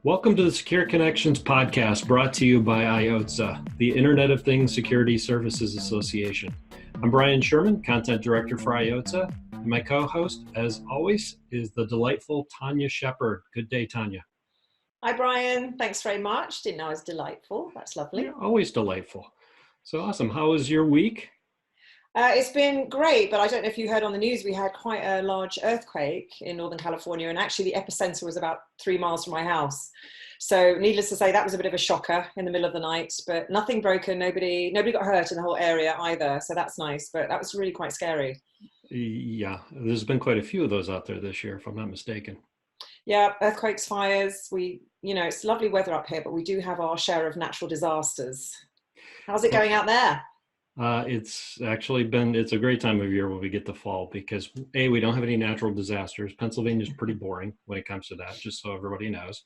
Welcome to the Secure Connections podcast brought to you by IoTSSA, the Internet of Things Security Services Association. I'm Brian Sherman, Content Director for IoTSSA, and my co-host, as always, is the delightful Tania Shepard. Good day, Tania. Hi, Brian. Thanks very much. Didn't know it was delightful. That's lovely. Yeah, always delightful. So awesome. How was your week? It's been great, but I don't know if you heard on the news, we had quite a large earthquake in Northern California, and actually the epicenter was about 3 miles from my house. So needless to say, that was a bit of a shocker in the middle of the night, but nothing broken, nobody got hurt in the whole area either. So that's nice, but that was really quite scary. Yeah, there's been quite a few of those out there this year, if I'm not mistaken. Yeah, earthquakes, fires, it's lovely weather up here, but we do have our share of natural disasters. How's it going out there? It's a great time of year when we get to fall because we don't have any natural disasters. Pennsylvania's pretty boring when it comes to that, just so everybody knows.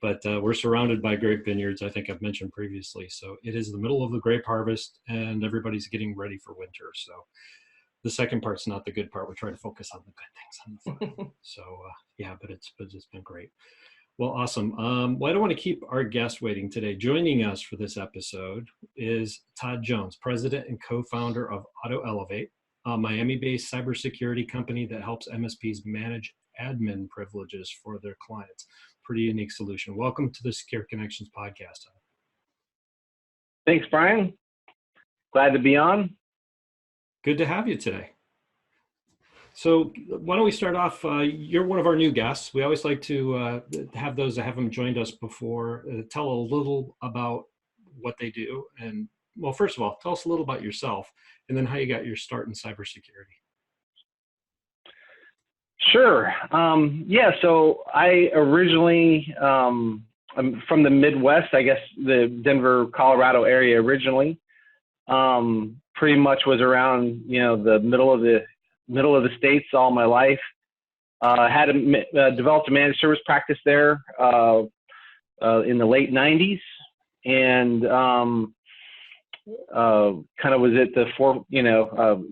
But we're surrounded by grape vineyards, I think I've mentioned previously. So it is the middle of the grape harvest and everybody's getting ready for winter. So the second part's not the good part. We try to focus on the good things on the fun. So but it's been great. Well, awesome. Well, I don't want to keep our guest waiting today. Joining us for this episode is Todd Jones, president and co-founder of AutoElevate, a Miami-based cybersecurity company that helps MSPs manage admin privileges for their clients. Pretty unique solution. Welcome to the Secure Connections podcast. Thanks, Brian. Glad to be on. Good to have you today. So why don't we start off, you're one of our new guests. We always like to have those that haven't joined us before tell a little about what they do. And well, first of all, tell us a little about yourself and then how you got your start in cybersecurity. Sure. So I originally, I'm from the Midwest, I guess the Denver, Colorado area originally. Pretty much was around, the middle of the states all my life. Developed a managed service practice there in the late 90s, and kind of was at the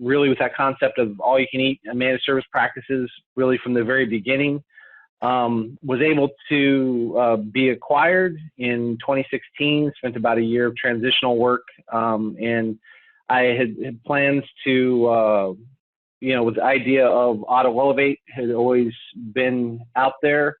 really with that concept of all you can eat managed service practices really from the very beginning. Was able to be acquired in 2016, spent about a year of transitional work, and I had plans to with the idea of AutoElevate had always been out there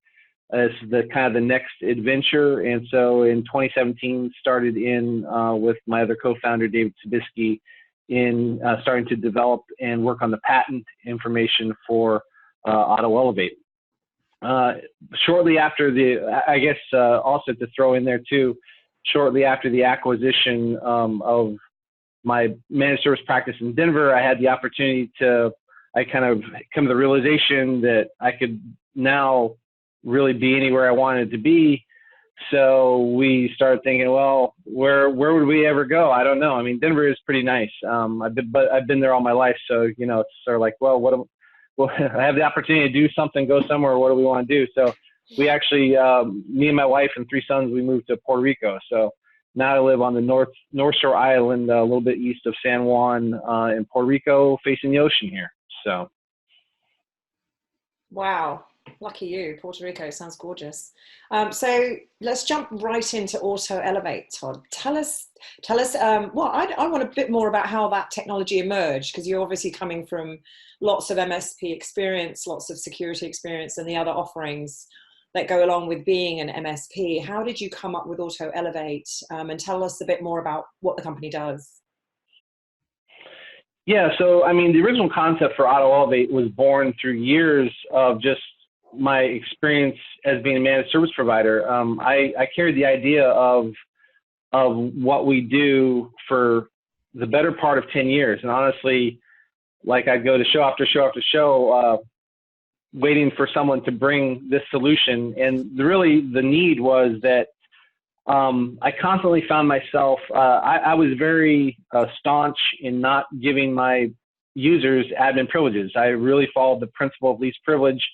as the kind of the next adventure. And so in 2017, started in with my other co-founder, David Sabisky, in starting to develop and work on the patent information for AutoElevate. Shortly after also to throw in there too, shortly after the acquisition of my managed service practice in Denver, I had the opportunity I kind of come to the realization that I could now really be anywhere I wanted to be. So we started thinking, well, where would we ever go? I don't know. I mean, Denver is pretty nice. I've been there all my life. So, it's sort of like, well, I have the opportunity to do something, go somewhere. What do we want to do? So we actually, me and my wife and 3 sons, we moved to Puerto Rico. So now I live on the North Shore Island, a little bit east of San Juan in Puerto Rico, facing the ocean here. So. Wow. Lucky you. Puerto Rico sounds gorgeous. So let's jump right into AutoElevate, Todd. Tell us. I want a bit more about how that technology emerged, because you're obviously coming from lots of MSP experience, lots of security experience, and the other offerings that go along with being an MSP. How did you come up with AutoElevate? And tell us a bit more about what the company does. Yeah, so I mean, the original concept for AutoElevate was born through years of just my experience as being a managed service provider. I carried the idea of what we do for the better part of 10 years. And honestly, like I'd go to show after show after show, waiting for someone to bring this solution. And really the need was that I constantly found myself, I was very staunch in not giving my users admin privileges. I really followed the principle of least privilege,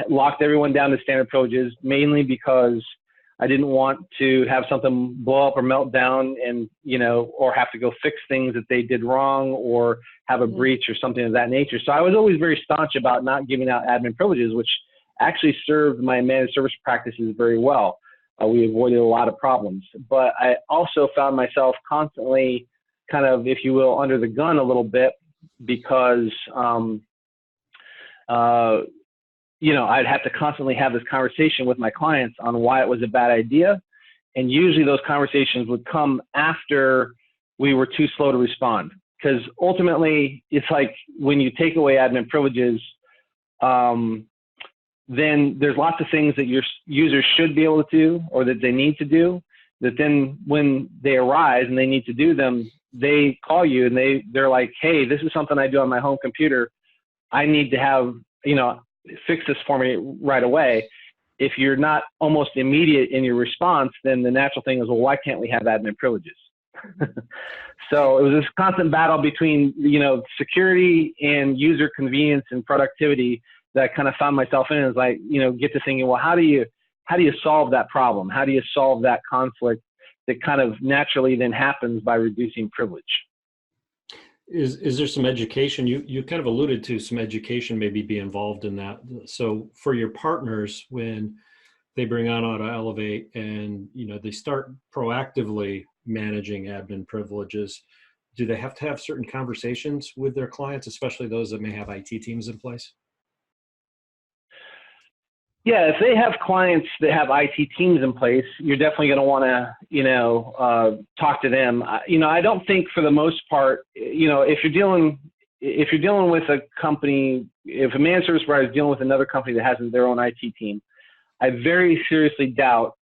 locked everyone down to standard privileges, mainly because I didn't want to have something blow up or melt down and, or have to go fix things that they did wrong or have a breach or something of that nature. So I was always very staunch about not giving out admin privileges, which actually served my managed service practices very well. We avoided a lot of problems, but I also found myself constantly kind of, if you will, under the gun a little bit because, you know, I'd have to constantly have this conversation with my clients on why it was a bad idea. And usually those conversations would come after we were too slow to respond. Because ultimately, it's like when you take away admin privileges, then there's lots of things that your users should be able to do or that they need to do, that then when they arise and they need to do them, they call you and they're like, hey, this is something I do on my home computer. I need to have, you know, fix this for me right away. If you're not almost immediate in your response, then the natural thing is, well, why can't we have admin privileges? So it was this constant battle between, you know, security and user convenience and productivity that I kind of found myself in. Is like, you know, get to thinking, well, how do you solve that problem? How do you solve that conflict that kind of naturally then happens by reducing privilege? Is there some education? You kind of alluded to some education maybe be involved in that. So for your partners, when they bring on AutoElevate and, you know, they start proactively managing admin privileges, do they have to have certain conversations with their clients, especially those that may have IT teams in place? Yeah, if they have clients that have IT teams in place, you're definitely going to want to, you know, talk to them. You know, I don't think for the most part, you know, if you're dealing with a company, if a managed service provider is dealing with another company that has their own IT team, I very seriously doubt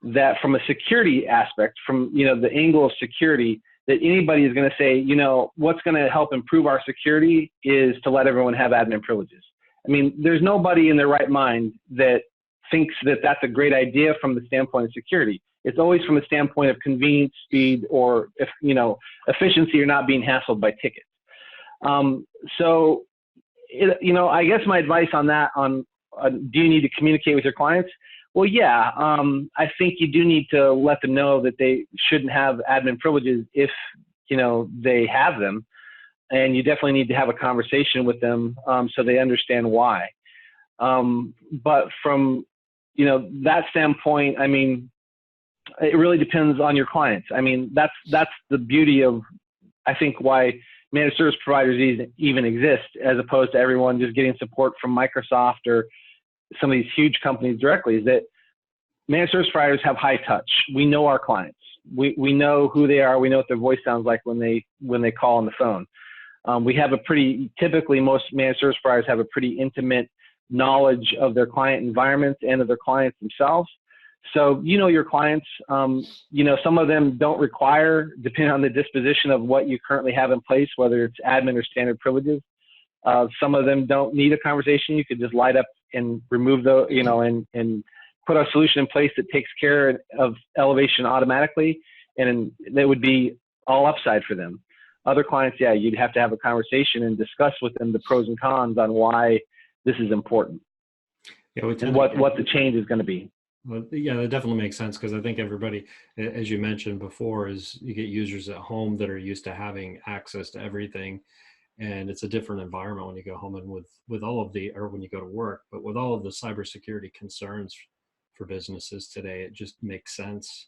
that from a security aspect, from, you know, the angle of security, that anybody is going to say, you know, what's going to help improve our security is to let everyone have admin privileges. I mean, there's nobody in their right mind that thinks that that's a great idea from the standpoint of security. It's always from the standpoint of convenience, speed, or, if, you know, efficiency, or not being hassled by tickets. So, you know, I guess my advice on that, do you need to communicate with your clients? Well, yeah, I think you do need to let them know that they shouldn't have admin privileges if, you know, they have them. And you definitely need to have a conversation with them so they understand why. But from, you know, that standpoint, I mean, it really depends on your clients. I mean, that's the beauty of, I think, why managed service providers even exist, as opposed to everyone just getting support from Microsoft or some of these huge companies directly, is that managed service providers have high touch. We know our clients. We know who they are. We know what their voice sounds like when they call on the phone. We have typically most managed service providers have a pretty intimate knowledge of their client environments and of their clients themselves. So, you know, your clients, you know, some of them don't require, depending on the disposition of what you currently have in place, whether it's admin or standard privileges. Some of them don't need a conversation. You could just light up and remove the, you know, and put a solution in place that takes care of elevation automatically, and that would be all upside for them. Other clients, yeah, you'd have to have a conversation and discuss with them the pros and cons on why this is important, and what the change is going to be. Well, yeah, that definitely makes sense, because I think everybody, as you mentioned before, is you get users at home that are used to having access to everything, and it's a different environment when you go home and with all of the, or when you go to work, but with all of the cybersecurity concerns for businesses today, it just makes sense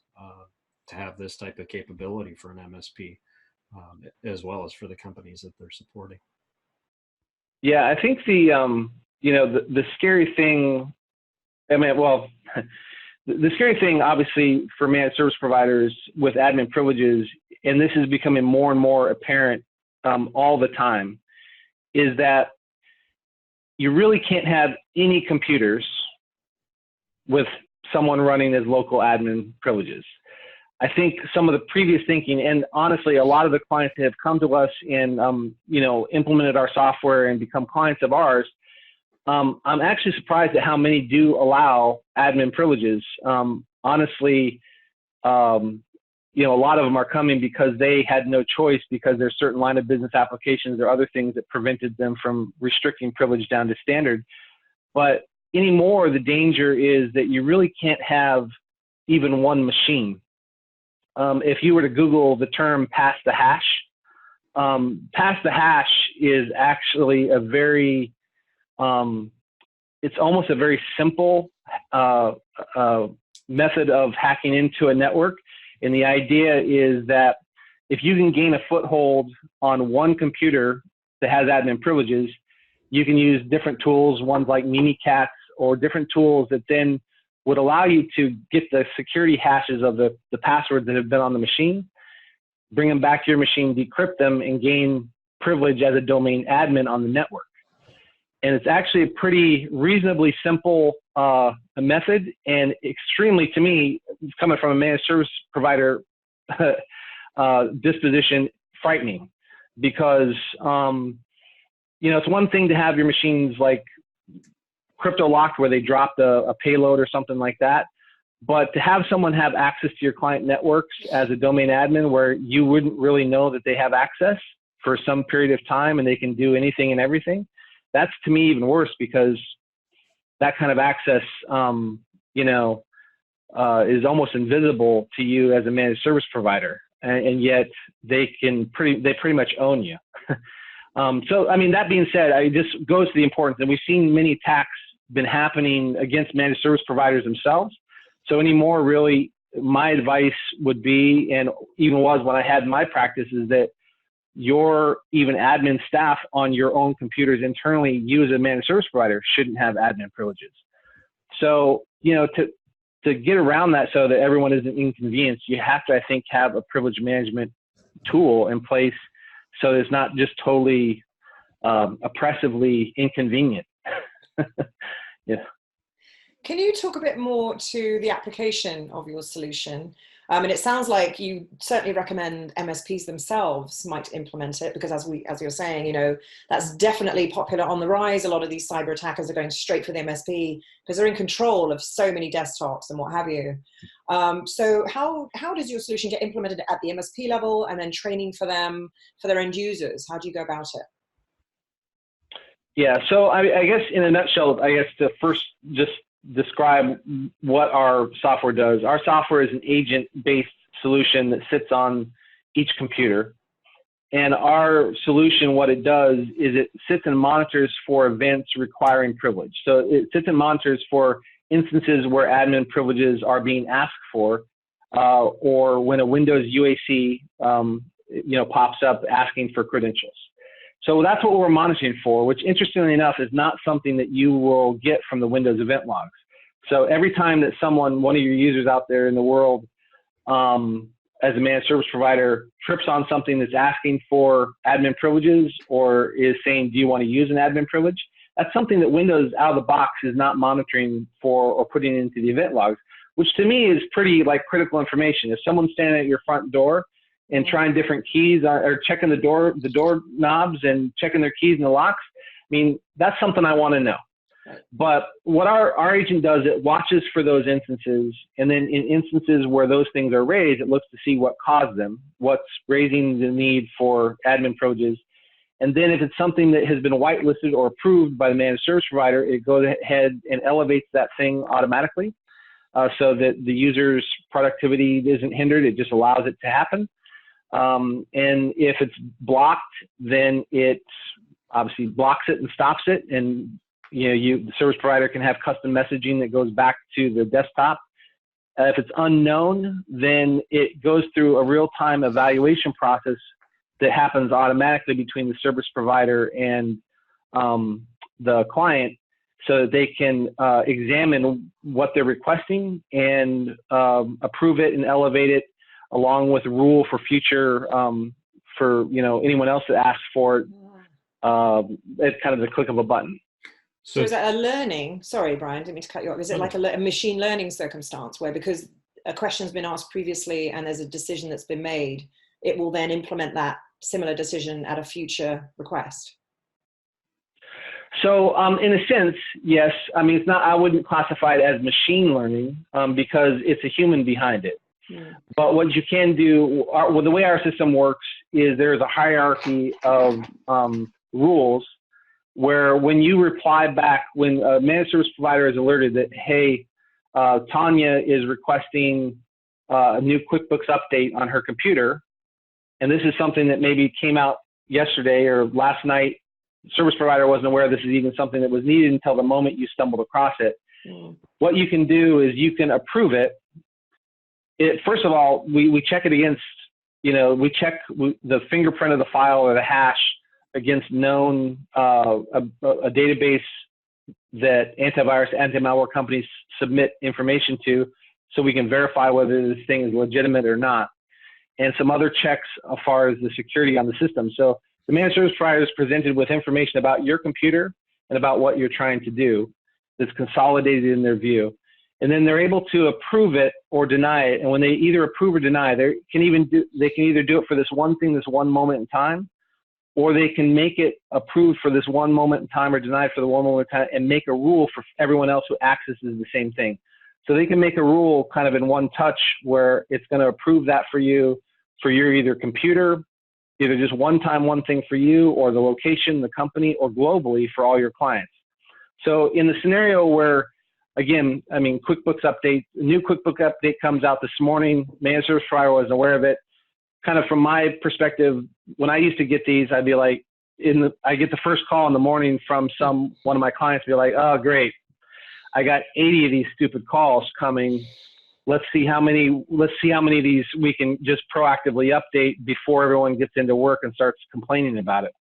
to have this type of capability for an MSP. As well as for the companies that they're supporting. Yeah, I think the you know, the scary thing, I mean, well, the scary thing obviously for managed service providers with admin privileges, and this is becoming more and more apparent all the time, is that you really can't have any computers with someone running as local admin privileges. I think some of the previous thinking, and honestly, a lot of the clients that have come to us and, you know, implemented our software and become clients of ours, I'm actually surprised at how many do allow admin privileges. Honestly, you know, a lot of them are coming because they had no choice, because there's certain line of business applications or other things that prevented them from restricting privilege down to standard. But anymore, the danger is that you really can't have even one machine. If you were to Google the term pass the hash is actually a very it's almost a very simple method of hacking into a network. And the idea is that if you can gain a foothold on one computer that has admin privileges, you can use different tools, ones like Mimikatz, or different tools that then would allow you to get the security hashes of the passwords that have been on the machine, bring them back to your machine, decrypt them, and gain privilege as a domain admin on the network. And it's actually a pretty reasonably simple method, and extremely, to me, coming from a managed service provider disposition, frightening. Because it's one thing to have your machines like crypto locked where they dropped a payload or something like that, but to have someone have access to your client networks as a domain admin where you wouldn't really know that they have access for some period of time and they can do anything and everything, that's to me even worse, because that kind of access is almost invisible to you as a managed service provider, and yet they pretty much own you. So I mean, that being said, it just goes to the importance, and we've seen many attacks been happening against managed service providers themselves. So anymore, really, my advice would be, and even was when I had my practice, is that your even admin staff on your own computers internally, you as a managed service provider, shouldn't have admin privileges. So, to get around that so that everyone isn't inconvenienced, you have to, I think, have a privilege management tool in place so it's not just totally oppressively inconvenient. Yeah. Can you talk a bit more to the application of your solution? And it sounds like you certainly recommend MSPs themselves might implement it, because as you're saying, that's definitely popular on the rise. A lot of these cyber attackers are going straight for the MSP because they're in control of so many desktops and what have you. So how does your solution get implemented at the MSP level, and then training for them, for their end users? How do you go about it? Yeah, so I guess in a nutshell, to first just describe what our software does. Our software is an agent-based solution that sits on each computer. And our solution, what it does is it sits and monitors for events requiring privilege. So it sits and monitors for instances where admin privileges are being asked for, or when a Windows UAC pops up asking for credentials. So that's what we're monitoring for, which interestingly enough is not something that you will get from the Windows event logs. So every time that one of your users out there in the world, as a managed service provider, trips on something that's asking for admin privileges or is saying, do you want to use an admin privilege? That's something that Windows out of the box is not monitoring for or putting into the event logs, which to me is pretty critical information. If someone's standing at your front door and trying different keys or checking the door knobs and checking their keys in the locks, I mean, that's something I want to know. But what our agent does, it watches for those instances, and then in instances where those things are raised, it looks to see what caused them, what's raising the need for admin privileges. And then if it's something that has been whitelisted or approved by the managed service provider, it goes ahead and elevates that thing automatically so that the user's productivity isn't hindered. It just allows it to happen. And if it's blocked, then it obviously blocks it and stops it. And the service provider can have custom messaging that goes back to the desktop. If it's unknown, then it goes through a real-time evaluation process that happens automatically between the service provider and the client, so that they can examine what they're requesting and approve it and elevate it, along with a rule for future for anyone else that asks for it at kind of the click of a button. So is that a learning? Sorry, Brian, didn't mean to cut you off. Is it like a machine learning circumstance where, because a question's been asked previously and there's a decision that's been made, it will then implement that similar decision at a future request? So in a sense, yes. I mean, it's not. I wouldn't classify it as machine learning because it's a human behind it. But what you can do, the way our system works is there's a hierarchy of rules where when you reply back, when a managed service provider is alerted that, hey, Tania is requesting a new QuickBooks update on her computer, and this is something that maybe came out yesterday or last night service provider wasn't aware this is even something that was needed until the moment you stumbled across it. What you can do is you can approve it. First of all, we check it against, we check the fingerprint of the file or the hash against known, a database that antivirus, anti-malware companies submit information to, so we can verify whether this thing is legitimate or not. And some other checks as far as the security on the system. So the managed service provider is presented with information about your computer and about what you're trying to do that's consolidated in their view. And then they're able to approve it or deny it. And when they either approve or deny, they can either do it for this one thing, this one moment in time, or they can make it approved for this one moment in time or denied for the one moment in time and make a rule for everyone else who accesses the same thing. So they can make a rule kind of in one touch where it's going to approve that for you for your either computer, either just one time, one thing for you, or the location, the company, or globally for all your clients. So in the scenario where, again, I mean, QuickBooks update, a new QuickBooks update comes out this morning, managed service provider wasn't aware of it. Kind of from my perspective, when I used to get these, I'd be like, I get the first call in the morning from one of my clients, be like, oh, great, I got 80 of these stupid calls coming. Let's see how many of these we can just proactively update before everyone gets into work and starts complaining about it.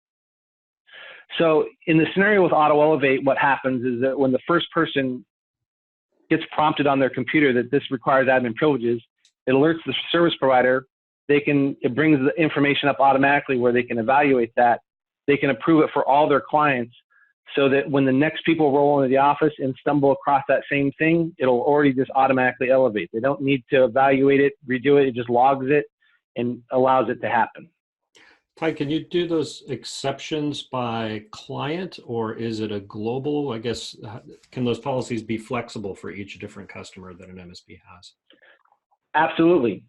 So in the scenario with AutoElevate, what happens is that when the first person gets prompted on their computer that this requires admin privileges, it alerts the service provider. It brings the information up automatically where they can evaluate that. They can approve it for all their clients, so that when the next people roll into the office and stumble across that same thing, it'll already just automatically elevate. They don't need to evaluate it, redo it. It just logs it and allows it to happen. Ty, can you do those exceptions by client, or is it a global? I guess, can those policies be flexible for each different customer that an MSP has? Absolutely.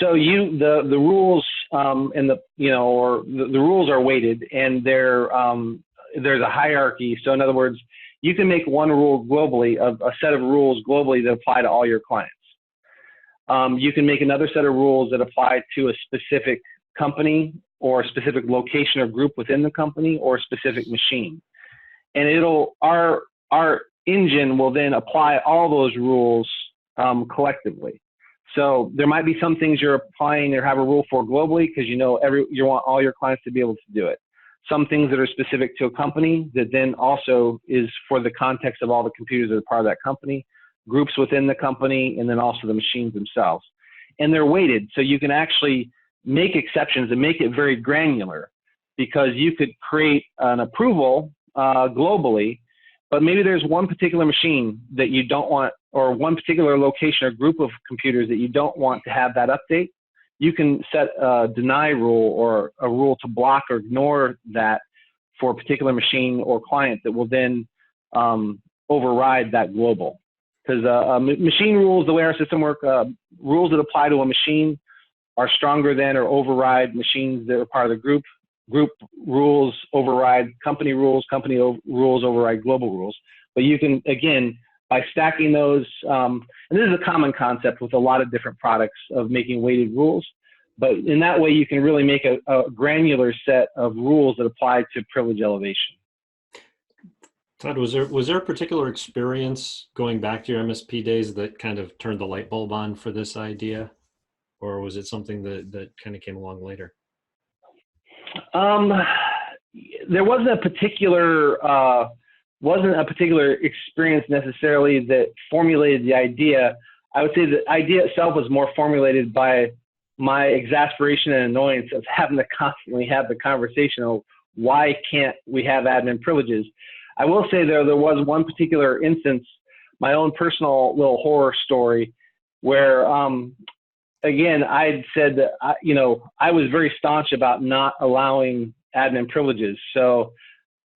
So the rules and the rules are weighted, and there's a hierarchy. So in other words, you can make one rule globally, a set of rules globally that apply to all your clients. You can make another set of rules that apply to a specific company or a specific location or group within the company or a specific machine. And our engine will then apply all those rules collectively. So there might be some things you're applying or have a rule for globally because you want all your clients to be able to do it. Some things that are specific to a company that then also is for the context of all the computers that are part of that company, groups within the company, and then also the machines themselves. And they're weighted, so you can actually make exceptions and make it very granular, because you could create an approval globally, but maybe there's one particular machine that you don't want, or one particular location or group of computers that you don't want to have that update. You can set a deny rule or a rule to block or ignore that for a particular machine or client that will then override that global. Because machine rules, the way our system works, rules that apply to a machine are stronger than or override machines that are part of the group. Group rules override company rules. Company rules override global rules. But you can, again, by stacking those, and this is a common concept with a lot of different products of making weighted rules, but in that way you can really make a granular set of rules that apply to privilege elevation. Todd, was there a particular experience going back to your MSP days that kind of turned the light bulb on for this idea, or was it something that kind of came along later? There wasn't a particular experience necessarily that formulated the idea. I would say the idea itself was more formulated by my exasperation and annoyance of having to constantly have the conversation of why can't we have admin privileges. I will say there was one particular instance, my own personal little horror story, where again, I'd said that I was very staunch about not allowing admin privileges. So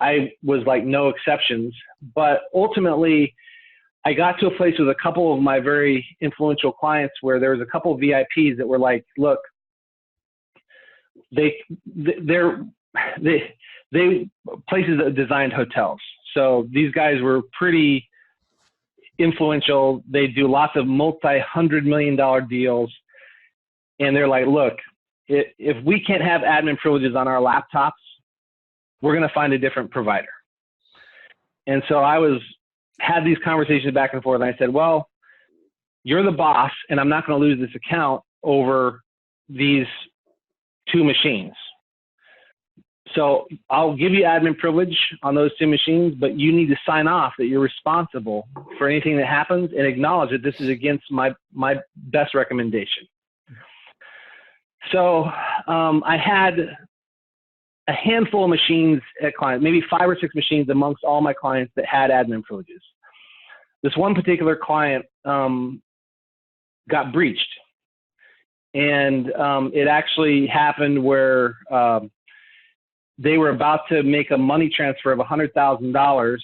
I was like, no exceptions. But ultimately, I got to a place with a couple of my very influential clients where there was a couple of VIPs that were like, look, they places that designed hotels. So these guys were pretty influential. They do lots of multi-$100-million deals. And they're like, look, if we can't have admin privileges on our laptops, we're going to find a different provider. And so had these conversations back and forth. And I said, well, you're the boss, and I'm not going to lose this account over these 2 machines. So I'll give you admin privilege on those 2 machines, but you need to sign off that you're responsible for anything that happens and acknowledge that this is against my best recommendation. So I had a handful of machines at clients, maybe 5 or 6 machines amongst all my clients that had admin privileges. This one particular client got breached. And it actually happened where they were about to make a money transfer of $100,000.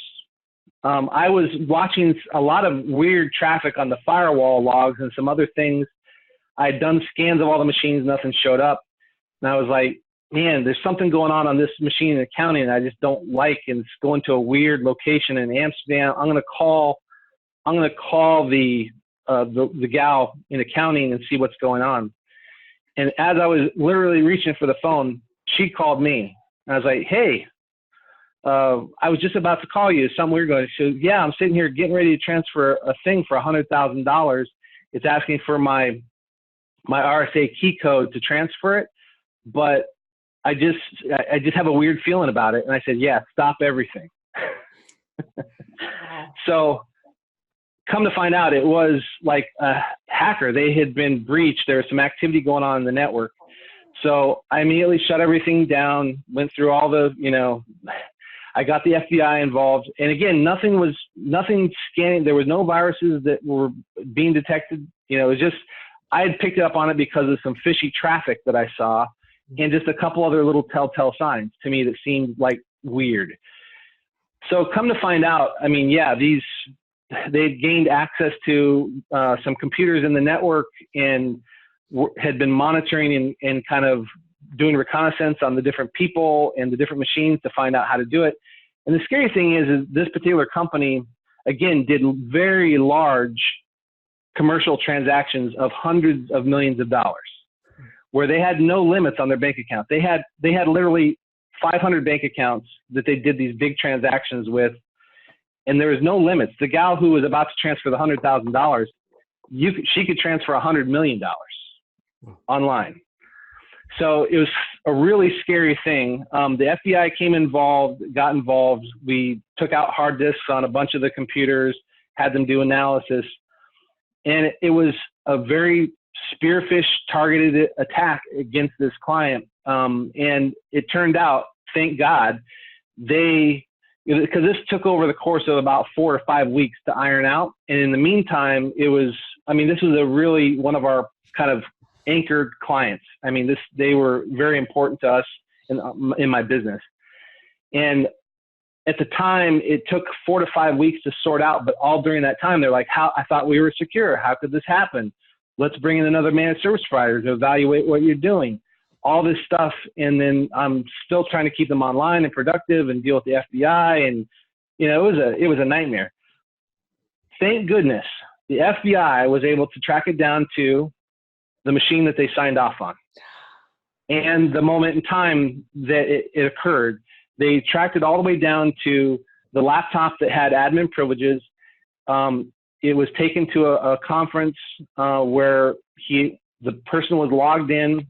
I was watching a lot of weird traffic on the firewall logs and some other things. I had done scans of all the machines, nothing showed up. And I was like, man, there's something going on this machine in accounting I just don't like, and it's going to a weird location in Amsterdam. I'm going to call the gal in accounting and see what's going on. And as I was literally reaching for the phone, she called me. And I was like, hey, I was just about to call you. Something weird going. She goes, yeah, I'm sitting here getting ready to transfer a thing for $100,000. It's asking for my RSA key code to transfer it, but I just have a weird feeling about it. And I said, yeah, stop everything. So come to find out, it was like a hacker. They had been breached. There was some activity going on in the network. So I immediately shut everything down, went through all the, I got the FBI involved. And again, nothing scanning. There was no viruses that were being detected. It was just, I had picked up on it because of some fishy traffic that I saw and just a couple other little telltale signs to me that seemed like weird. So come to find out, they had gained access to some computers in the network and had been monitoring and kind of doing reconnaissance on the different people and the different machines to find out how to do it. And the scary thing is this particular company, again, did very large commercial transactions of hundreds of millions of dollars, where they had no limits on their bank account. They had literally 500 bank accounts that they did these big transactions with, and there was no limits. The gal who was about to transfer the $100,000, she could transfer $100 million online. So it was a really scary thing. The FBI got involved. We took out hard disks on a bunch of the computers, had them do analysis. And it was a very spearfish targeted attack against this client. And it turned out, thank God, because this took over the course of about 4 or 5 weeks to iron out. And in the meantime, this was one of our kind of anchored clients. They were very important to us in my business. And at the time, it took 4 to 5 weeks to sort out, but all during that time, they're like, I thought we were secure. How could this happen? Let's bring in another managed service provider to evaluate what you're doing. All this stuff. And then I'm still trying to keep them online and productive and deal with the FBI. And, it was a nightmare. Thank goodness the FBI was able to track it down to the machine that they signed off on. And the moment in time that it occurred, they tracked it all the way down to the laptop that had admin privileges. It was taken to a conference where the person was logged in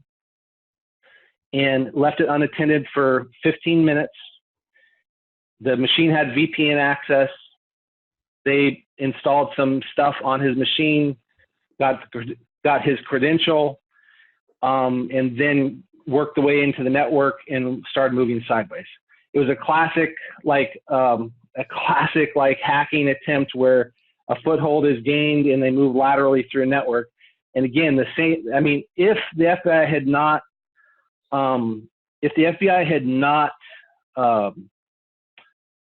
and left it unattended for 15 minutes. The machine had VPN access. They installed some stuff on his machine, got his credential, and then worked the way into the network and started moving sideways. It was a classic hacking attempt where a foothold is gained and they move laterally through a network. And again, if the FBI had not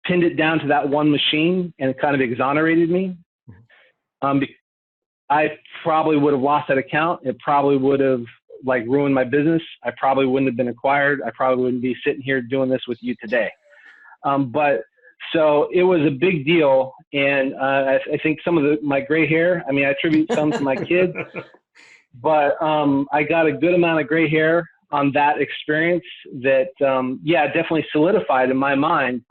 pinned it down to that one machine and kind of exonerated me, I probably would have lost that account. It probably would have ruined my business. I probably wouldn't have been acquired. I probably wouldn't be sitting here doing this with you today. So it was a big deal. And I think some of my gray hair, I attribute some to my kids, but I got a good amount of gray hair on that experience that, yeah, definitely solidified in my mind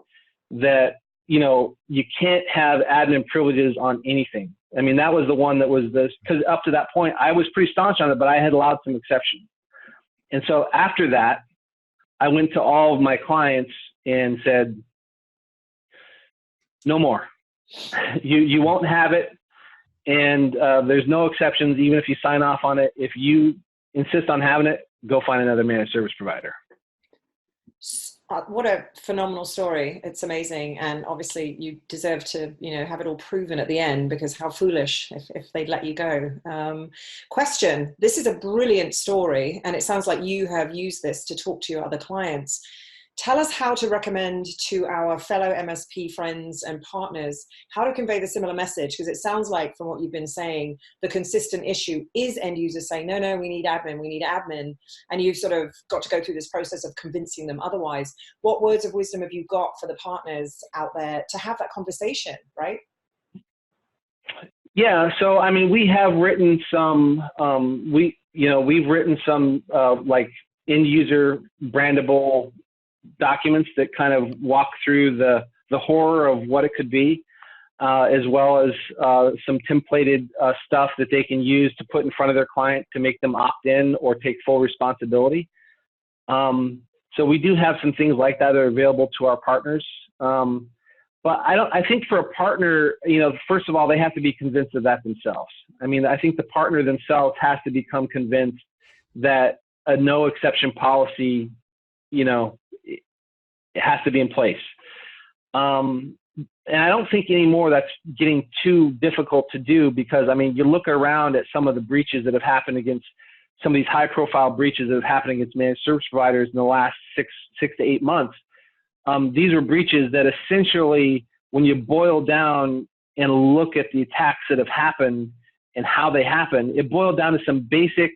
that, you know, you can't have admin privileges on anything. I mean, that was the one that was this, because up to that point, I was pretty staunch on it, but I had allowed some exceptions. And so after that, I went to all of my clients and said, no more. You won't have it. And there's no exceptions, even if you sign off on it. If you insist on having it, go find another managed service provider. What a phenomenal story. It's amazing. And obviously you deserve to, you know, have it all proven at the end, because how foolish if they'd let you go. Question, this is a brilliant story, and it sounds like you have used this to talk to your other clients. Tell us how to recommend to our fellow MSP friends and partners how to convey the similar message, because it sounds like from what you've been saying, the consistent issue is end users saying, no, we need admin, and you've sort of got to go through this process of convincing them otherwise. What words of wisdom have you got for the partners out there to have that conversation, right? Yeah, so I mean, we have written some, we've written some like end user brandable documents that kind of walk through the horror of what it could be, as well as some templated stuff that they can use to put in front of their client to make them opt in or take full responsibility. So we do have some things like that are available to our partners. But I think for a partner, you know, first of all, they have to be convinced of that themselves. I mean, I think the partner themselves has to become convinced that a no exception policy, you know, it has to be in place. And I don't think anymore that's getting too difficult to do, because I mean, you look around at some of the breaches that have happened against some of these high profile breaches that have happened against managed service providers in the last six to 8 months. These are breaches that essentially, when you boil down and look at the attacks that have happened and how they happen, it boiled down to some basic,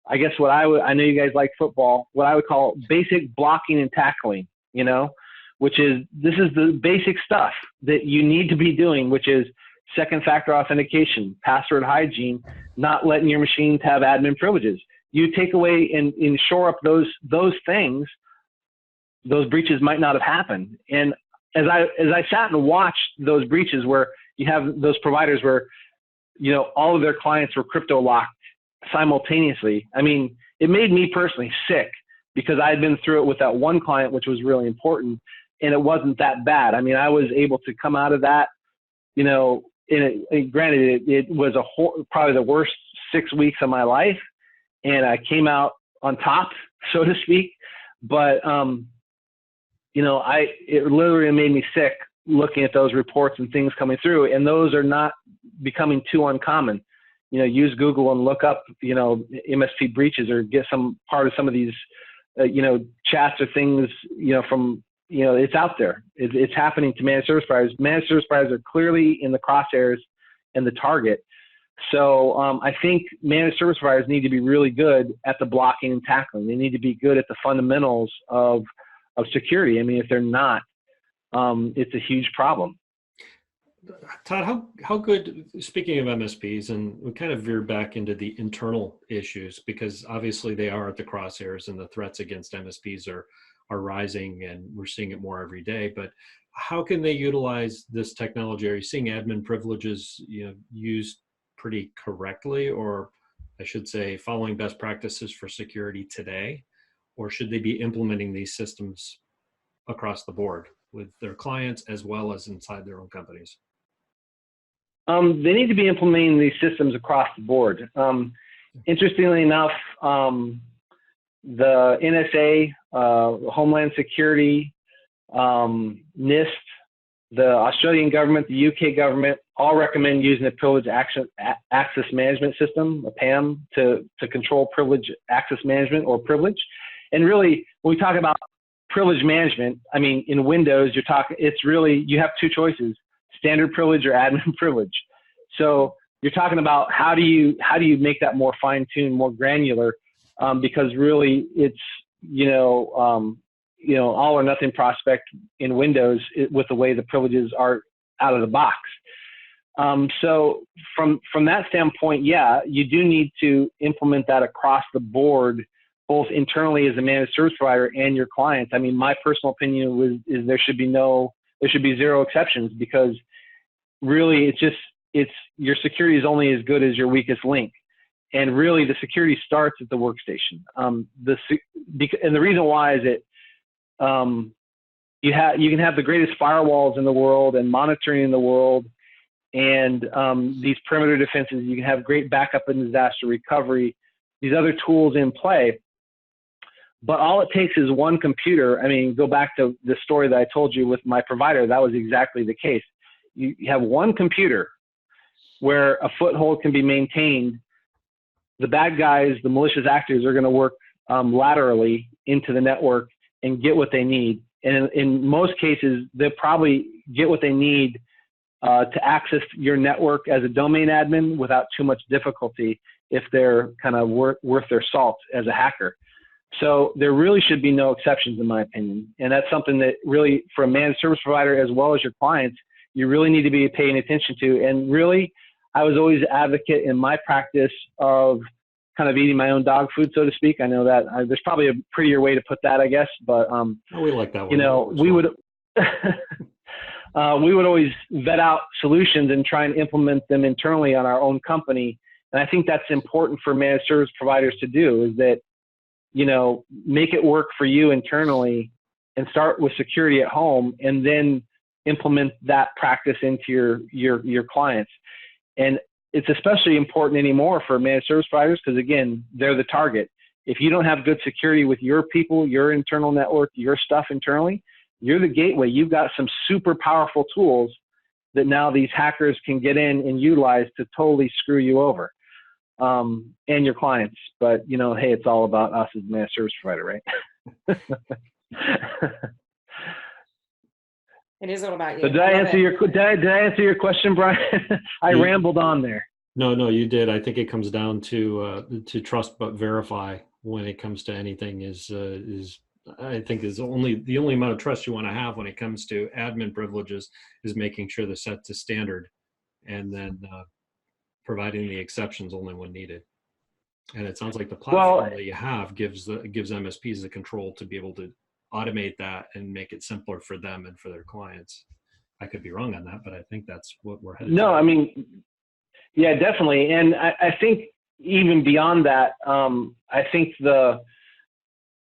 I guess what I know you guys like football, what I would call basic blocking and tackling, you know, which is, this is the basic stuff that you need to be doing, which is second factor authentication, password hygiene, not letting your machines have admin privileges. You take away and shore up those things, those breaches might not have happened. And as I sat and watched those breaches where you have those providers where, you know, all of their clients were crypto locked simultaneously, I mean, it made me personally sick, because I had been through it with that one client, which was really important, and it wasn't that bad. I mean, I was able to come out of that, you know, granted, it was probably the worst 6 weeks of my life, and I came out on top, so to speak. But, you know, it literally made me sick looking at those reports and things coming through, and those are not becoming too uncommon. You know, use Google and look up, you know, MSP breaches, or get some part of some of these, you know, chats or things, you know, from, you know, it's out there. It's happening to managed service providers. Managed service providers are clearly in the crosshairs and the target. So I think managed service providers need to be really good at the blocking and tackling. They need to be good at the fundamentals of security. I mean, if they're not, it's a huge problem. Todd, how good, speaking of MSPs, and we kind of veer back into the internal issues, because obviously they are at the crosshairs and the threats against MSPs are rising, and we're seeing it more every day. But how can they utilize this technology? Are you seeing admin privileges, you know, used pretty correctly, or I should say following best practices for security today? Or should they be implementing these systems across the board with their clients as well as inside their own companies? They need to be implementing these systems across the board. Interestingly enough, the NSA, Homeland Security, NIST, the Australian government, the UK government, all recommend using a privilege access management system, a PAM, to control privilege access management or privilege. And really, when we talk about privilege management, I mean, in Windows, it's really, you have two choices: standard privilege or admin privilege. So you're talking about how do you make that more fine-tuned, more granular, because really it's, all or nothing prospect in Windows with the way the privileges are out of the box. So from that standpoint, yeah, you do need to implement that across the board, both internally as a managed service provider and your clients. I mean, my personal opinion is there should be zero exceptions, because really it's your security is only as good as your weakest link. And really the security starts at the workstation. And the reason why is that you can have the greatest firewalls in the world and monitoring in the world, and these perimeter defenses. You can have great backup and disaster recovery, these other tools in play. But all it takes is one computer. I mean, go back to the story that I told you with my provider. That was exactly the case. You have one computer where a foothold can be maintained. The bad guys, the malicious actors, are going to work laterally into the network and get what they need. And in most cases, they'll probably get what they need to access your network as a domain admin without too much difficulty, if they're kind of worth their salt as a hacker. So there really should be no exceptions, in my opinion. And that's something that really, for a managed service provider as well as your clients, you really need to be paying attention to. And really, I was always an advocate in my practice of kind of eating my own dog food, so to speak. I know that there's probably a prettier way to put that, I guess. But we like that one. You know, we would we would always vet out solutions and try and implement them internally on our own company. And I think that's important for managed service providers to do, is that, you know, make it work for you internally and start with security at home, and then implement that practice into your clients. And it's especially important anymore for managed service providers, because again, they're the target. If you don't have good security with your people, your internal network, your stuff internally, you're the gateway. You've got some super powerful tools that now these hackers can get in and utilize to totally screw you over, and your clients. But, you know, hey, it's all about us as a managed service provider, right? It is all about you. So did I answer your question, Brian? I rambled on there. No, you did. I think it comes down to trust but verify when it comes to anything. I think is the only amount of trust you want to have when it comes to admin privileges is making sure they're set to standard, and then providing the exceptions only when needed. And it sounds like the platform that you have gives MSPs the control to be able to automate that and make it simpler for them and for their clients. I could be wrong on that, but I think that's what we're headed to. I mean, yeah, definitely. And I think even beyond that, I think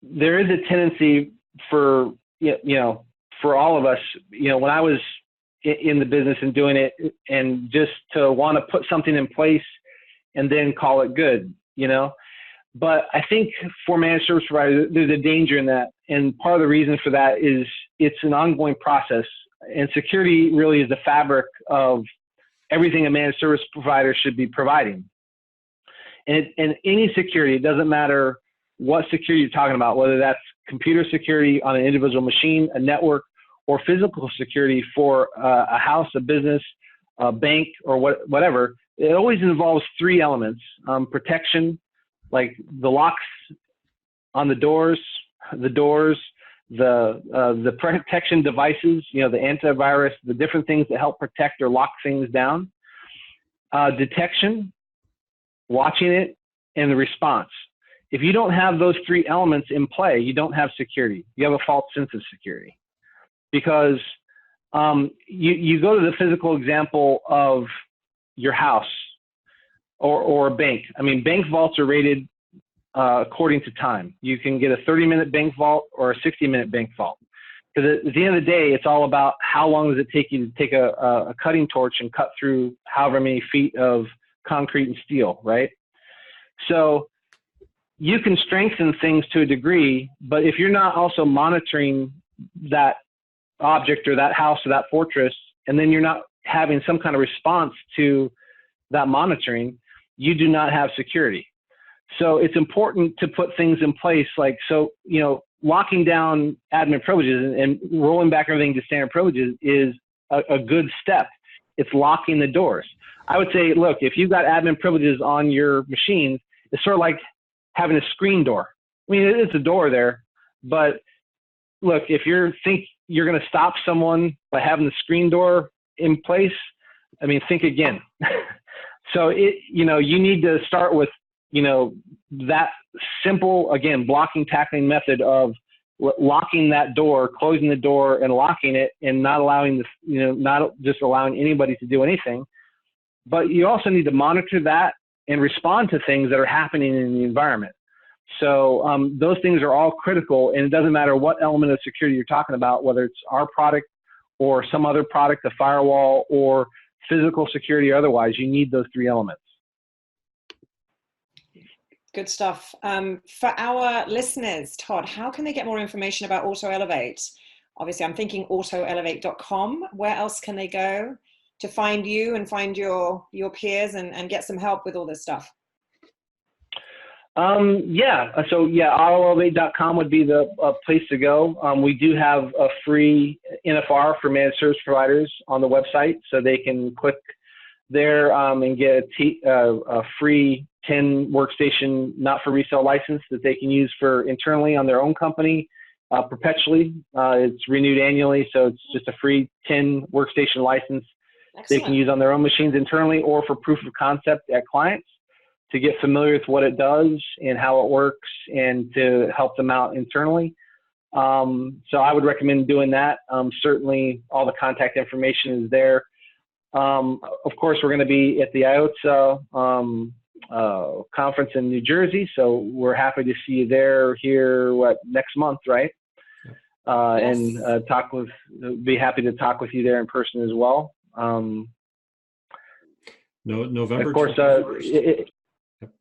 there is a tendency for, you know, for all of us, you know, when I was in the business and doing it, and just to want to put something in place and then call it good, you know. But I think for managed service providers, there's a danger in that. And part of the reason for that is it's an ongoing process. And security really is the fabric of everything a managed service provider should be providing. And any security, it doesn't matter what security you're talking about, whether that's computer security on an individual machine, a network, or physical security for a house, a business, a bank, or whatever. It always involves three elements: protection, like the locks on the doors, the protection devices, you know, the antivirus, the different things that help protect or lock things down, detection, watching it, and the response. If you don't have those three elements in play, you don't have security. You have a false sense of security, because you go to the physical example of your house or a bank. I mean, bank vaults are rated according to time. You can get a 30-minute bank vault or a 60-minute bank vault. Because at the end of the day, it's all about how long does it take you to take a cutting torch and cut through however many feet of concrete and steel, right? So you can strengthen things to a degree, but if you're not also monitoring that object or that house or that fortress, and then you're not having some kind of response to that monitoring, you do not have security. So it's important to put things in place, like, so, you know, locking down admin privileges and rolling back everything to standard privileges is a good step. It's locking the doors. I would say, look, if you've got admin privileges on your machines, it's sort of like having a screen door. I mean, it is a door there, but look, if you think you're going to stop someone by having the screen door in place, I mean, think again. So you know, you need to start with, you know, that simple, again, blocking, tackling method of locking that door, closing the door and locking it, and not allowing not just allowing anybody to do anything. But you also need to monitor that and respond to things that are happening in the environment. So those things are all critical, and it doesn't matter what element of security you're talking about, whether it's our product or some other product, a firewall or physical security or otherwise, you need those three elements. Good stuff. For our listeners, Todd, how can they get more information about AutoElevate? Obviously, I'm thinking AutoElevate.com. Where else can they go to find you and find your peers and get some help with all this stuff? AutoElevate.com would be the place to go. We do have a free NFR for managed service providers on the website, so they can click there and get a free 10 workstation not for resale license that they can use for internally on their own company perpetually. It's renewed annually, so it's just a free 10 workstation license. Excellent. They can use on their own machines internally or for proof of concept at clients to get familiar with what it does and how it works and to help them out internally. So I would recommend doing that. Certainly all the contact information is there. Of course, we're going to be at the IoTSSA conference in New Jersey, so we're happy to see you there here next month, right? Yes. And be happy to talk with you there in person as well. November. Of course,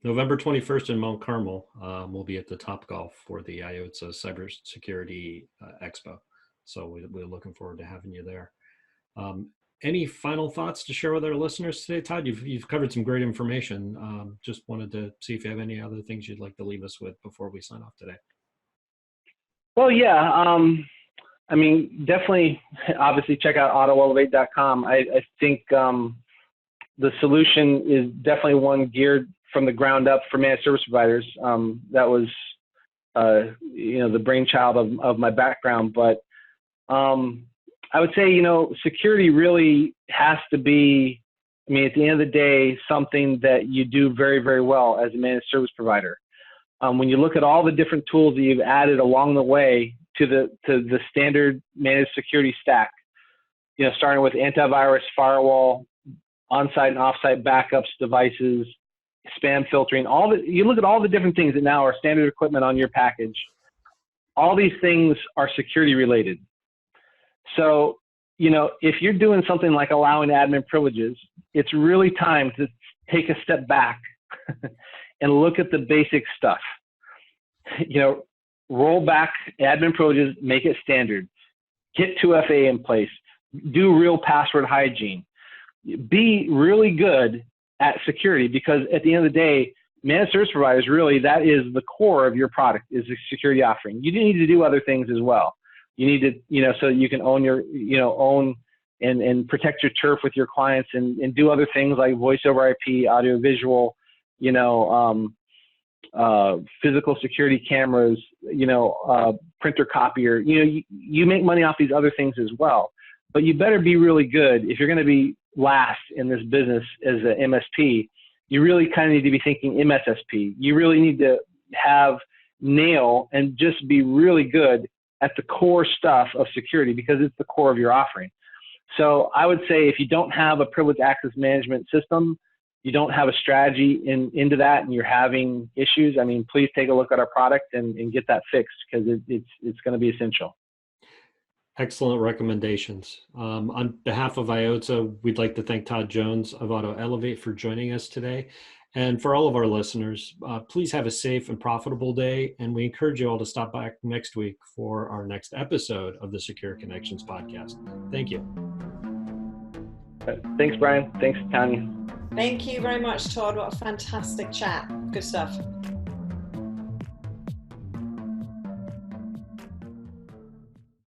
November 21st in Mount Carmel, we'll be at the Topgolf for the IoTSSA Cybersecurity Expo. So we're looking forward to having you there. Any final thoughts to share with our listeners today, Todd? You've covered some great information. Just wanted to see if you have any other things you'd like to leave us with before we sign off today. Well, yeah. I mean, definitely, obviously, check out AutoElevate.com. I think the solution is definitely one geared from the ground up for managed service providers. That was, the brainchild of my background. But I would say, security really has to be, at the end of the day, something that you do very, very well as a managed service provider. When you look at all the different tools that you've added along the way to the standard managed security stack, starting with antivirus, firewall, on-site and off-site backups, devices, spam filtering, you look at all the different things that now are standard equipment on your package. All these things are security related. So, if you're doing something like allowing admin privileges, it's really time to take a step back and look at the basic stuff. Roll back admin privileges, make it standard, get 2FA in place, do real password hygiene, be really good at security, because at the end of the day, managed service providers, really, that is the core of your product, is a security offering. You need to do other things as well. You need to, so you can own and protect your turf with your clients and do other things like voice over IP, audio visual, physical security cameras, printer copier. You make money off these other things as well. But you better be really good. If you're going to be last in this business as an MSP, you really kind of need to be thinking MSSP. You really need to nail and just be really good at the core stuff of security, because it's the core of your offering. So I would say if you don't have a privileged access management system, you don't have a strategy into that, and you're having issues, please take a look at our product and get that fixed, because it's going to be essential. Excellent recommendations. On behalf of IoTSSA, we'd like to thank Todd Jones of AutoElevate for joining us today. And for all of our listeners, please have a safe and profitable day. And we encourage you all to stop back next week for our next episode of the Secure Connections podcast. Thank you. Thanks, Brian. Thanks, Tania. Thank you very much, Todd. What a fantastic chat. Good stuff.